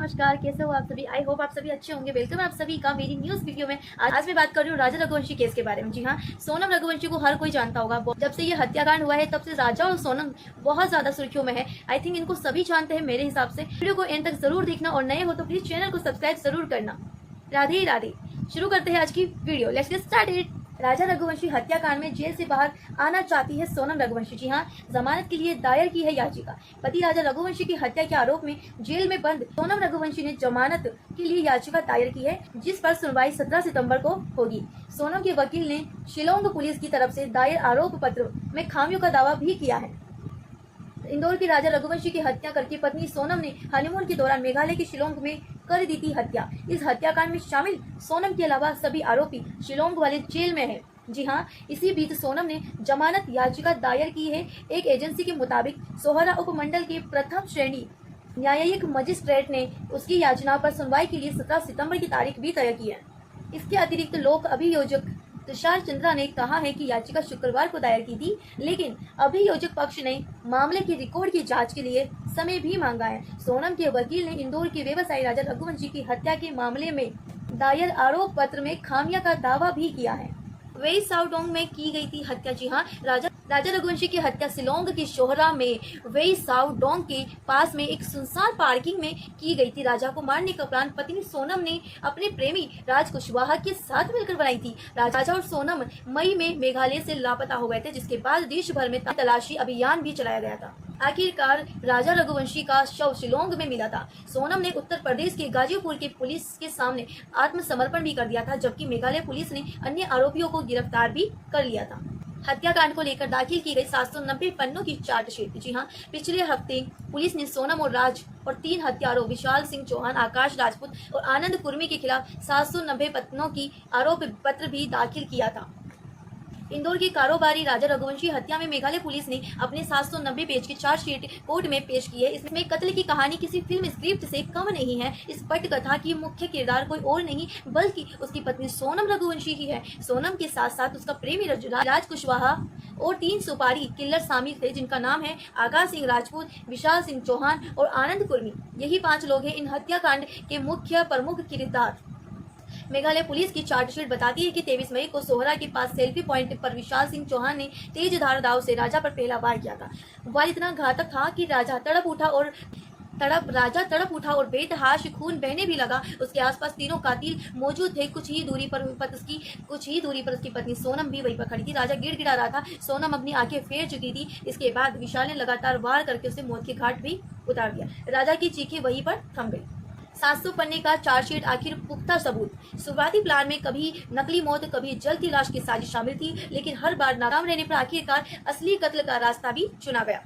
नमस्कार, कैसे हो आप सभी। आई होप आप सभी अच्छे होंगे। वेलकम आप सभी का मेरी न्यूज वीडियो में। आज मैं बात कर रही हूँ राजा रघुवंशी केस के बारे में। जी हाँ, सोनम रघुवंशी को हर कोई जानता होगा। जब से ये हत्याकांड हुआ है तब से राजा और सोनम बहुत ज्यादा सुर्खियों में है। आई थिंक इनको सभी जानते हैं मेरे हिसाब से। वीडियो को एंड तक जरूर देखना और नए हो तो प्लीज चैनल को सब्सक्राइब जरूर करना। राधे राधे। शुरू करते हैं आज की video. Let's get started. Raja Raghuvanshi हत्याकांड में जेल से बाहर आना चाहती है सोनम रघुवंशी। जी हाँ, जमानत के लिए दायर की है याचिका। पति राजा रघुवंशी की हत्या के आरोप में जेल में बंद सोनम रघुवंशी ने जमानत के लिए याचिका दायर की है, जिस पर सुनवाई 17 सितंबर को होगी। सोनम के वकील ने शिलोंग पुलिस की तरफ से दायर आरोप पत्र में खामियों का दावा भी किया है। इंदौर की राजा रघुवंशी की हत्या करके पत्नी सोनम ने हनीमून के दौरान मेघालय के शिलोंग में कर दी थी हत्या। इस हत्याकांड में शामिल सोनम के अलावा सभी आरोपी शिलोंग वाले जेल में हैं। जी हाँ, इसी बीच सोनम ने जमानत याचिका दायर की है। एक एजेंसी के मुताबिक सोहरा उपमंडल के प्रथम श्रेणी न्यायिक मजिस्ट्रेट ने उसकी याचना पर सुनवाई के लिए 17 सितंबर की तारीख भी तय की है। इसके अतिरिक्त लोक अभियोजक तुषार चंद्रा ने कहा है कि याचिका शुक्रवार को दायर की थी, लेकिन अभियोजक पक्ष ने मामले की रिकॉर्ड की जांच के लिए समय भी मांगा है। सोनम के वकील ने इंदौर के व्यवसायी राजा रघुवंशी की हत्या के मामले में दायर आरोप पत्र में खामियां का दावा भी किया है। वेई साउडोंग में की गई थी हत्या। जी हाँ, राजा रघुवंशी की हत्या शिलोंग के शोहरा में वेई साउडोंग के पास में एक सुनसान पार्किंग में की गई थी। राजा को मारने का प्लान पत्नी सोनम ने अपने प्रेमी राज कुशवाहा के साथ मिलकर बनाई थी। राजा और सोनम मई में मेघालय से लापता हो गए थे, जिसके बाद देश भर में तलाशी अभियान भी चलाया गया था। आखिरकार राजा रघुवंशी का शव शिलोंग में मिला था। सोनम ने उत्तर प्रदेश के गाजीपुर के पुलिस के सामने आत्मसमर्पण भी कर दिया था, जबकि मेघालय पुलिस ने अन्य आरोपियों को गिरफ्तार भी कर लिया था। हत्याकांड को लेकर दाखिल की गई 790 पन्नों की चार्जशीट। जी हाँ, पिछले हफ्ते पुलिस ने सोनम और राज और 3 हत्यारों विशाल सिंह चौहान, आकाश राजपूत और आनंद कुर्मी के खिलाफ 790 पन्नों की आरोप पत्र भी दाखिल किया था। इंदौर की कारोबारी राजा रघुवंशी हत्या में मेघालय पुलिस ने अपने 790 पेज की चार्जशीट कोर्ट में पेश की है। इसमें कत्ल की कहानी किसी फिल्म स्क्रिप्ट से कम नहीं है। इस पटकथा की मुख्य किरदार कोई और नहीं बल्कि उसकी पत्नी सोनम रघुवंशी ही है। सोनम के साथ साथ उसका प्रेमी राज कुशवाहा और 3 सुपारी किलर शामिल थे, जिनका नाम है आकाश सिंह राजपूत, विशाल सिंह चौहान और आनंद कुर्मी। यही 5 लोग हैं इन हत्याकांड के मुख्य प्रमुख किरदार। मेघालय पुलिस की चार्जशीट बताती है कि 23 मई को सोहरा के पास सेल्फी पॉइंट पर विशाल सिंह चौहान ने तेज धार दाव से राजा पर पहला वार किया था। वार इतना घातक था कि राजा तड़प उठा और बेतहाश खून बहने भी लगा। उसके आसपास तीनों कातिल मौजूद थे। कुछ ही दूरी पर उसकी पत्नी सोनम भी वहीं पर खड़ी थी। राजा गिड़गिड़ा रहा था। सोनम अपनी आंखें फेर चुकी थी। इसके बाद विशाल ने लगातार वार करके उसे मौत के घाट भी उतार दिया। राजा की चीखें वहीं पर थम गई। 700 पन्ने का चार्जशीट आखिर पुख्ता सबूत। शुरुआती प्लान में कभी नकली मौत, कभी जलती लाश की साजिश शामिल थी, लेकिन हर बार नाकाम रहने पर आखिरकार असली कत्ल का रास्ता भी चुना गया।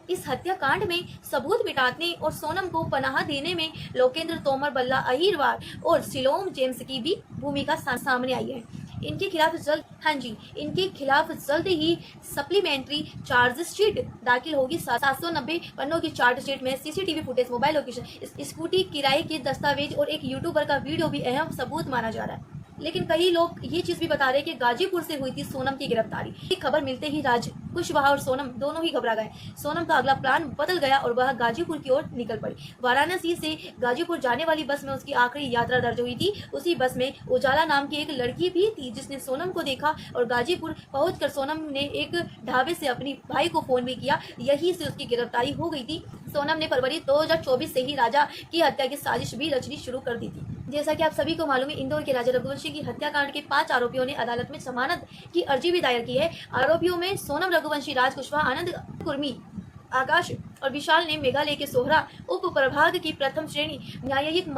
इस हत्याकांड में सबूत मिटाने और सोनम को पनाह देने में लोकेंद्र तोमर, बल्ला अहिरवार और सिलोम जेम्स की भी भूमिका सामने आई है। इनके खिलाफ जल्द ही सप्लीमेंट्री चार्जशीट दाखिल होगी। 790 पन्नों की चार्जशीट में CCTV footage, mobile location, scooty किराए के दस्तावेज और एक यूट्यूबर का वीडियो भी अहम सबूत माना जा रहा है। लेकिन कई लोग ये चीज भी बता रहे हैं कि गाजीपुर से हुई थी सोनम की गिरफ्तारी। खबर मिलते ही राज कुशवाहा और सोनम दोनों ही घबरा गए। सोनम का अगला प्लान बदल गया और वह गाजीपुर की ओर निकल पड़ी। वाराणसी से गाजीपुर जाने वाली बस में उसकी आखिरी यात्रा दर्ज हुई थी। उसी बस में उजाला नाम की एक लड़की भी थी, जिसने सोनम को देखा और गाजीपुर पहुंचकर सोनम ने एक ढाबे से अपनी भाई को फोन भी किया। यही से उसकी गिरफ्तारी हो गई थी। सोनम ने फरवरी 2024 से ही राजा की हत्या की साजिश भी रचनी शुरू कर दी थी। जैसा कि आप सभी को मालूम है, इंदौर के राजा रघुवंशी की हत्याकांड के 5 आरोपियों ने अदालत में जमानत की अर्जी भी दायर की है। आरोपियों में सोनम रघुवंशी, राज कुशवाहा, आनंद कुर्मी, आकाश और विशाल ने मेघालय के सोहरा उप प्रभाग की प्रथम श्रेणी न्यायिक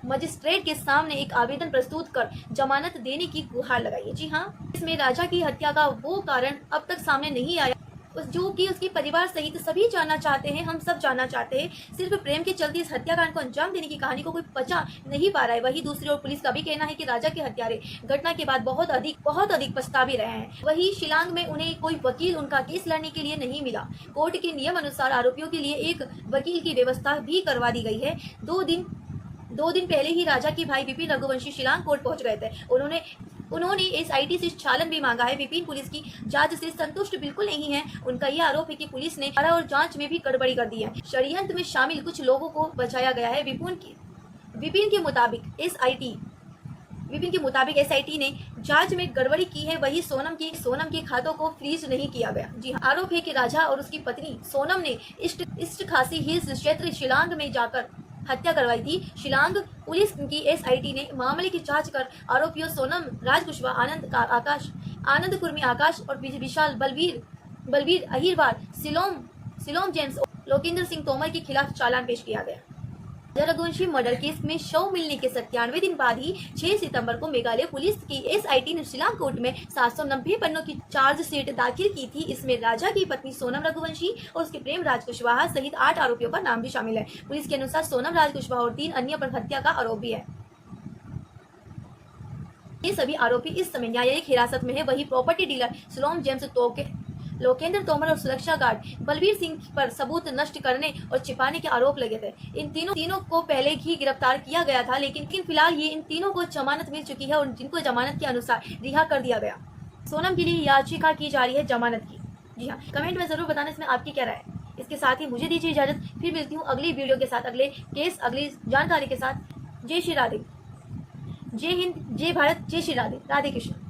मजिस्ट्रेट के सामने एक आवेदन प्रस्तुत कर जमानत देने की गुहार लगाई है। जी हाँ, इसमें राजा की हत्या का वो कारण अब तक सामने नहीं आया जो कि उसके परिवार सहित सभी जानना चाहते हैं। हम सब जानना चाहते हैं। सिर्फ प्रेम के चलते इस हत्याकांड को अंजाम देने की कहानी को कोई पचा नहीं पा रहा है। वही दूसरी ओर पुलिस का भी कहना है कि राजा के हत्यारे घटना के बाद बहुत अधिक पछता भी रहे हैं। वही शिलांग में उन्हें कोई वकील उनका केस लड़ने के लिए नहीं मिला। कोर्ट के नियम अनुसार आरोपियों के लिए एक वकील की व्यवस्था भी करवा दी गई है। 2 दिन पहले ही राजा के भाई विपिन रघुवंशी शिलांग कोर्ट पहुंच गए थे। उन्होंने उन्होंने एसआईटी से चालान भी मांगा है। विपिन पुलिस की जांच से संतुष्ट बिल्कुल नहीं है। उनका यह आरोप है कि पुलिस ने धारा और जांच में भी गड़बड़ी कर दी है। षड्यंत्र में शामिल कुछ लोगों को बचाया गया है। विपिन के मुताबिक एसआईटी ने जांच में गड़बड़ी की है। वही सोनम के खातों को फ्रीज नहीं किया गया। जी हाँ, आरोप है कि राजा और उसकी पत्नी सोनम ने ईस्ट खासी हिल्स क्षेत्र शिलांग में जाकर हत्या करवाई थी। शिलांग पुलिस की एसआईटी ने मामले की जांच कर आरोपियों सोनम, राज कुशवाहा, आनंद कुर्मी आकाश और विशाल बलवीर अहिरवार, सिलोम जेम्स और लोकेंद्र सिंह तोमर के खिलाफ चालान पेश किया गया। राजा रघुवंशी मर्डर केस में शव मिलने के 97 दिन बाद ही 6 सितंबर को मेघालय पुलिस की एसआईटी ने शिलांग कोर्ट में 790 पन्नों की चार्जशीट दाखिल की थी। इसमें राजा की पत्नी सोनम रघुवंशी और उसके प्रेम राज कुशवाहा सहित 8 आरोपियों का नाम भी शामिल है। पुलिस के अनुसार सोनम, राज कुशवाहा और 3 अन्य पर हत्या का आरोप भी है। ये सभी आरोपी इस समय न्यायिक हिरासत में है। वही property dealer coelom James, Lokendra Tomar और सुरक्षा गार्ड बलवीर सिंह पर सबूत नष्ट करने और छिपाने के आरोप लगे थे। इन तीनों को पहले ही गिरफ्तार किया गया था, लेकिन फिलहाल ये इन तीनों को जमानत मिल चुकी है और जिनको जमानत के अनुसार रिहा कर दिया गया। सोनम के लिए याचिका की जा रही है जमानत की। जी हाँ, कमेंट में जरूर बताना इसमें आपकी क्या राय है। इसके साथ ही मुझे दीजिए इजाजत, फिर मिलती हूँ अगली वीडियो के साथ, अगले केस, अगली जानकारी के साथ। जय श्री राधे, जय हिंद, जय भारत, जय श्री राधे, राधे कृष्ण।